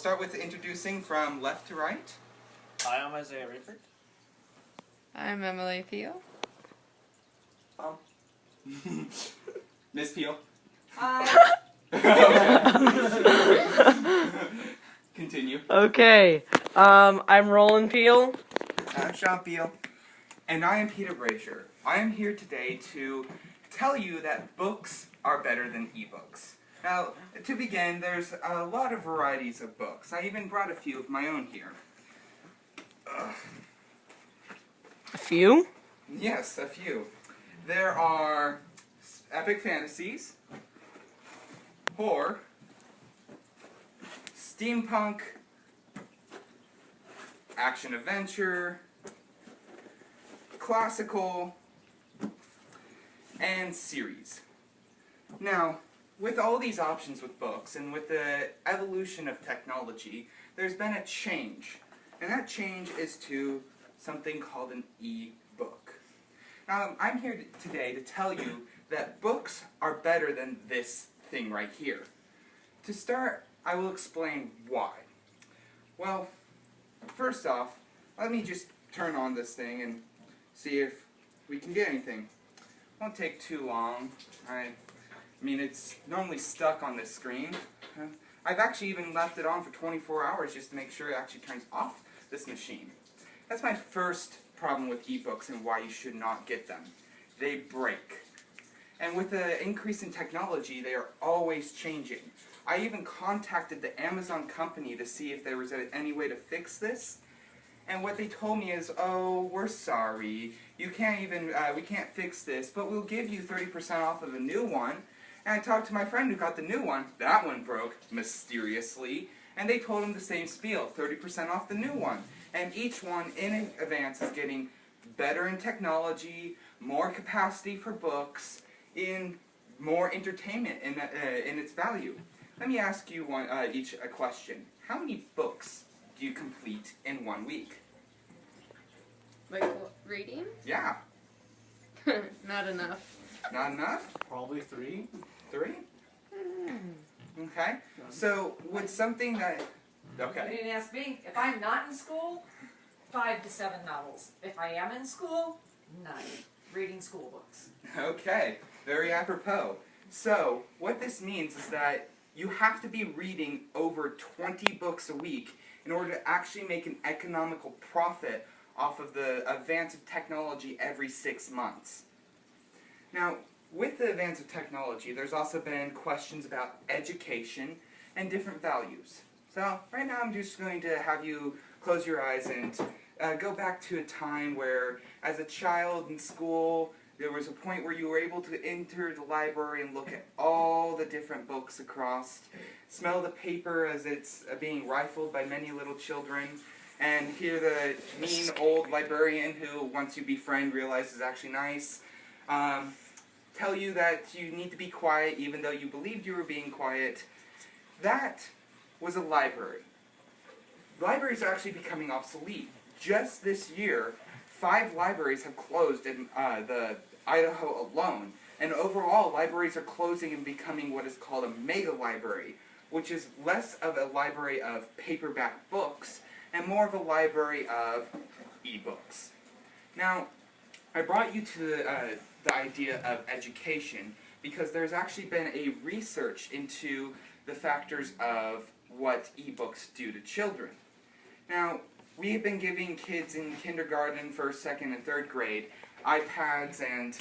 start with introducing from left to right. Hi, I'm Isaiah Riefert. I'm Emily Peel. Miss Peel. Hi. Continue. Okay, I'm Roland Peel. I'm Sean Peel. And I am Peter Brazier. I am here today to tell you that books are better than ebooks. Now, to begin, there's a lot of varieties of books. I even brought a few of my own here. A few? Yes, a few. There are epic fantasies, horror, steampunk, action-adventure, classical, and series. Now, with all these options with books, and with the evolution of technology, there's been a change. And that change is to something called an e-book. Now, I'm here today to tell you that books are better than this thing right here. To start, I will explain why. Well, first off, let me just turn on this thing and see if we can get anything. Won't take too long. I mean, it's normally stuck on this screen. I've actually even left it on for 24 hours just to make sure it actually turns off this machine. That's my first problem with ebooks and why you should not get them. They break. And with the increase in technology, they are always changing. I even contacted the Amazon company to see if there was any way to fix this. And what they told me is, oh, we're sorry, you can't even, we can't fix this, but we'll give you 30% off of the new one. And I talked to my friend who got the new one. That one broke, mysteriously. And they told him the same spiel, 30% off the new one. And each one in advance is getting better in technology, more capacity for books, in more entertainment in its value. Let me ask you each a question. How many books do you complete in 1 week? Like reading? Yeah. Not enough. Not enough? Probably 3. 3? Okay. So, with something that... You Okay. didn't ask me. If I'm not in school, 5 to 7 novels. If I am in school, 9. Reading school books. Okay. Very apropos. So, what this means is that you have to be reading over 20 books a week in order to actually make an economical profit off of the advance of technology every 6 months. Now, with the advance of technology, there's also been questions about education and different values. So, right now I'm just going to have you close your eyes and go back to a time where, as a child in school, there was a point where you were able to enter the library and look at all the different books across, smell the paper as it's being rifled by many little children, and hear the mean old librarian who, once you befriend, realizes is actually nice, tell you that you need to be quiet even though you believed you were being quiet. That was a library. Libraries are actually becoming obsolete. Just this year, 5 libraries have closed in the Idaho alone, and overall libraries are closing and becoming what is called a mega library, which is less of a library of paperback books and more of a library of ebooks. Now, I brought you to the idea of education because there's actually been a research into the factors of what ebooks do to children. Now, we have been giving kids in kindergarten, first, second, and third grade iPads and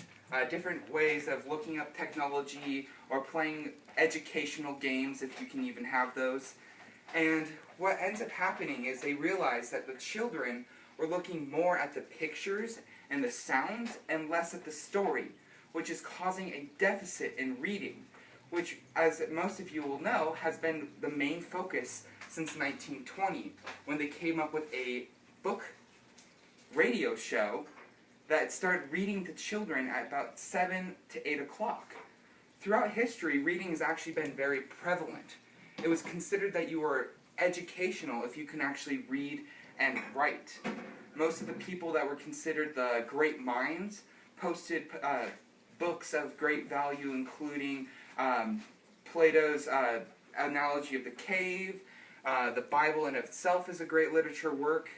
different ways of looking up technology or playing educational games, if you can even have those. And what ends up happening is they realize that the children were looking more at the pictures and the sounds and less at the story, which is causing a deficit in reading, which, as most of you will know, has been the main focus since 1920, when they came up with a book radio show that started reading to children at about 7 to 8 o'clock. Throughout history, reading has actually been very prevalent. It was considered that you were educational if you can actually read and write. Most of the people that were considered the great minds posted books of great value, including Plato's analogy of the cave, The Bible in itself is a great literature work,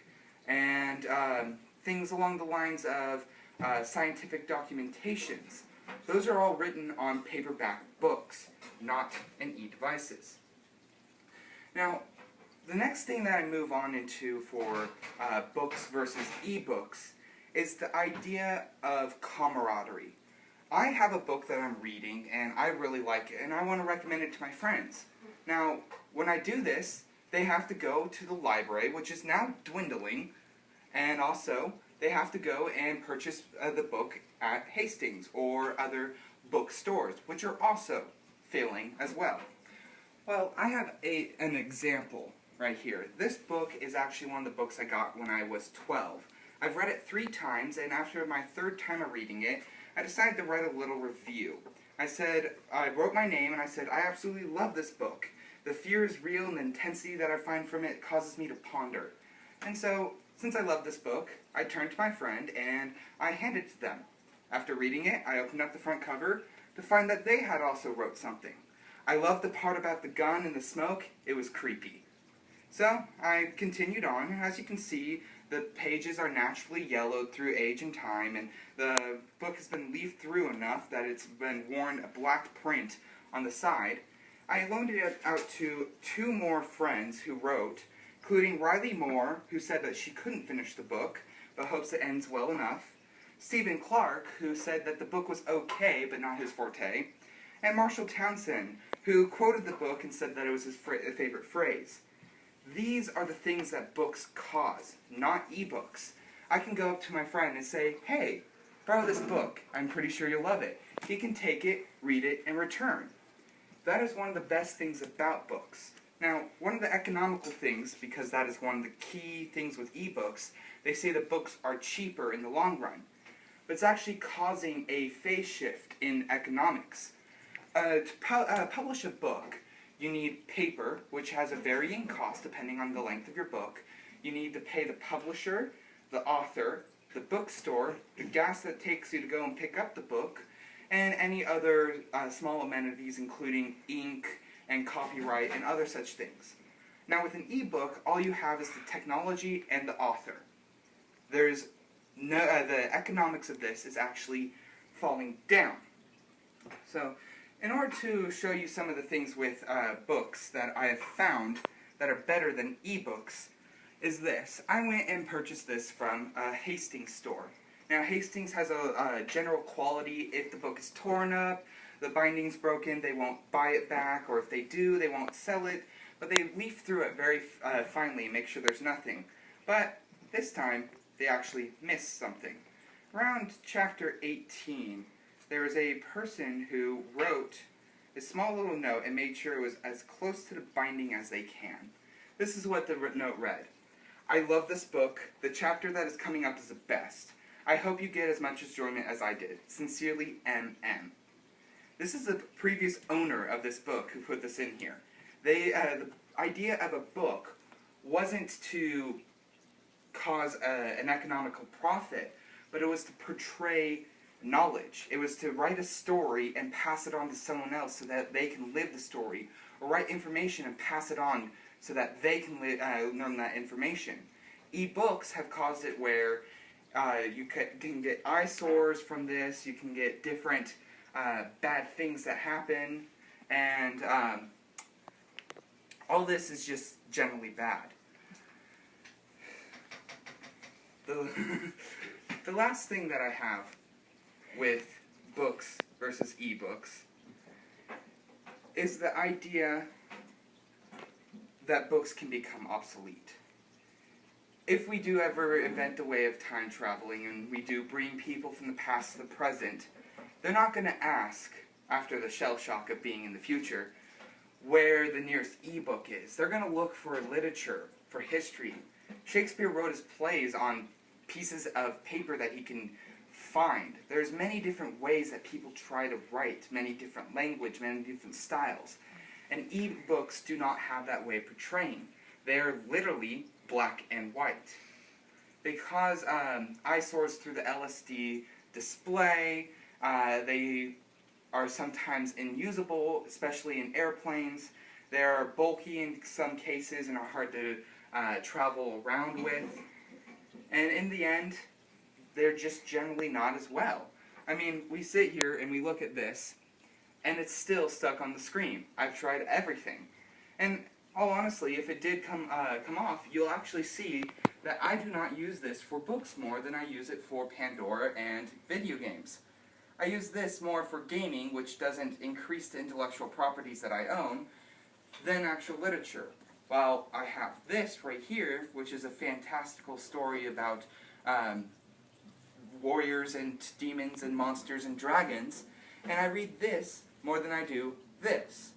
and things along the lines of scientific documentations. Those are all written on paperback books, not in e-devices. Now, the next thing that I move on into for books versus e-books is the idea of camaraderie. I have a book that I'm reading, and I really like it, and I want to recommend it to my friends. Now, when I do this, they have to go to the library, which is now dwindling, and also they have to go and purchase the book at Hastings or other bookstores, which are also failing as well. Well, I have an example right here. This book is actually one of the books I got when I was 12. I've read it 3 times, and after my 3rd time of reading it, I decided to write a little review. I wrote my name, and I said, I absolutely love this book. The fear is real, and the intensity that I find from it causes me to ponder. And so, since I love this book, I turned to my friend, and I handed it to them. After reading it, I opened up the front cover to find that they had also wrote something. I loved the part about the gun and the smoke. It was creepy. So, I continued on. As you can see, the pages are naturally yellowed through age and time, and the book has been leafed through enough that it's been worn a black print on the side. I loaned it out to 2 more friends who wrote, including Riley Moore, who said that she couldn't finish the book, but hopes it ends well enough, Stephen Clark, who said that the book was okay, but not his forte, and Marshall Townsend, who quoted the book and said that it was his favorite phrase. These are the things that books cause, not ebooks. I can go up to my friend and say, hey, borrow this book. I'm pretty sure you'll love it. He can take it, read it, and return. That is one of the best things about books. Now, one of the economical things, because that is one of the key things with ebooks, they say that books are cheaper in the long run. But it's actually causing a phase shift in economics. To publish a book, you need paper, which has a varying cost depending on the length of your book. You need to pay the publisher, the author, the bookstore, the gas that it takes you to go and pick up the book, and any other small amenities including ink and copyright and other such things. Now with an ebook, all you have is the technology and the author. There's no, the economics of this is actually falling down. So, in order to show you some of the things with books that I have found that are better than ebooks, is this. I went and purchased this from a Hastings store. Now Hastings has a general quality. If the book is torn up, the binding's broken, they won't buy it back, or if they do, they won't sell it, but they leaf through it very finely and make sure there's nothing. But this time, they actually missed something. Around chapter 18, there was a person who wrote a small little note and made sure it was as close to the binding as they can. This is what the note read. I love this book. The chapter that is coming up is the best. I hope you get as much enjoyment as I did. Sincerely, M.M. This is the previous owner of this book who put this in here. The idea of a book wasn't to cause an economical profit, but it was to portray knowledge. It was to write a story and pass it on to someone else so that they can live the story, or write information and pass it on so that they can learn that information. E-books have caused it where you can get eyesores from this, you can get different bad things that happen, and all this is just generally bad. The last thing that I have with books versus ebooks is the idea that books can become obsolete. If we do ever invent a way of time traveling and we do bring people from the past to the present, they're not going to ask, after the shell shock of being in the future, where the nearest ebook is. They're going to look for literature, for history. Shakespeare wrote his plays on pieces of paper that he can find. There's many different ways that people try to write, many different language, many different styles. And ebooks do not have that way of portraying. They are literally black and white. Because eyesores through the LSD display, they are sometimes unusable, especially in airplanes. They're bulky in some cases and are hard to travel around with. And in the end, they're just generally not as well. I mean, we sit here and we look at this, and it's still stuck on the screen. I've tried everything. And all honestly, if it did come off, you'll actually see that I do not use this for books more than I use it for Pandora and video games. I use this more for gaming, which doesn't increase the intellectual properties that I own, than actual literature. While I have this right here, which is a fantastical story about warriors and demons and monsters and dragons, and I read this more than I do this.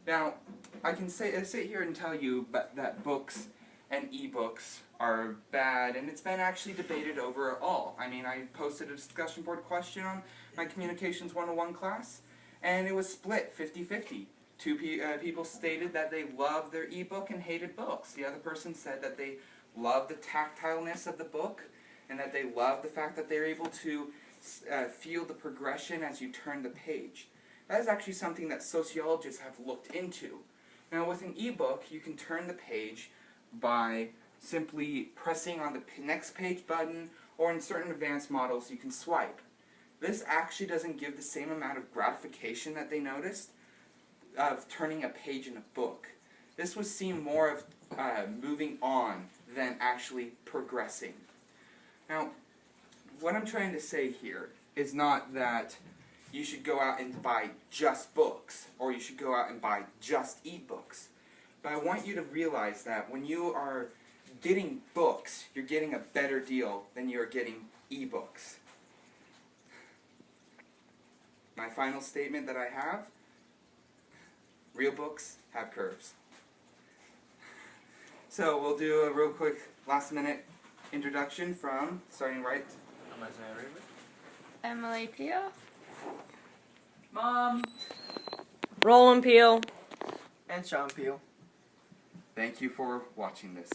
Now, I can sit here and tell you that books and ebooks are bad, and it's been actually debated overall. I mean, I posted a discussion board question on my Communications 101 class, and it was split 50-50. Two people stated that they loved their ebook and hated books. The other person said that they loved the tactileness of the book, and that they loved the fact that they're able to feel the progression as you turn the page. That is actually something that sociologists have looked into. Now, with an ebook, you can turn the page by simply pressing on the next page button, or in certain advanced models, you can swipe. This actually doesn't give the same amount of gratification that they noticed of turning a page in a book. This was seen more of moving on than actually progressing. Now, what I'm trying to say here is not that you should go out and buy just books, or you should go out and buy just ebooks. But I want you to realize that when you are getting books, you're getting a better deal than you're getting ebooks. My final statement that I have: real books have curves. So we'll do a real quick last minute introduction from, starting right. I'm Isaiah Rayford. Emily Peel. Mom. Roland Peel. And Sean Peel. Thank you for watching this.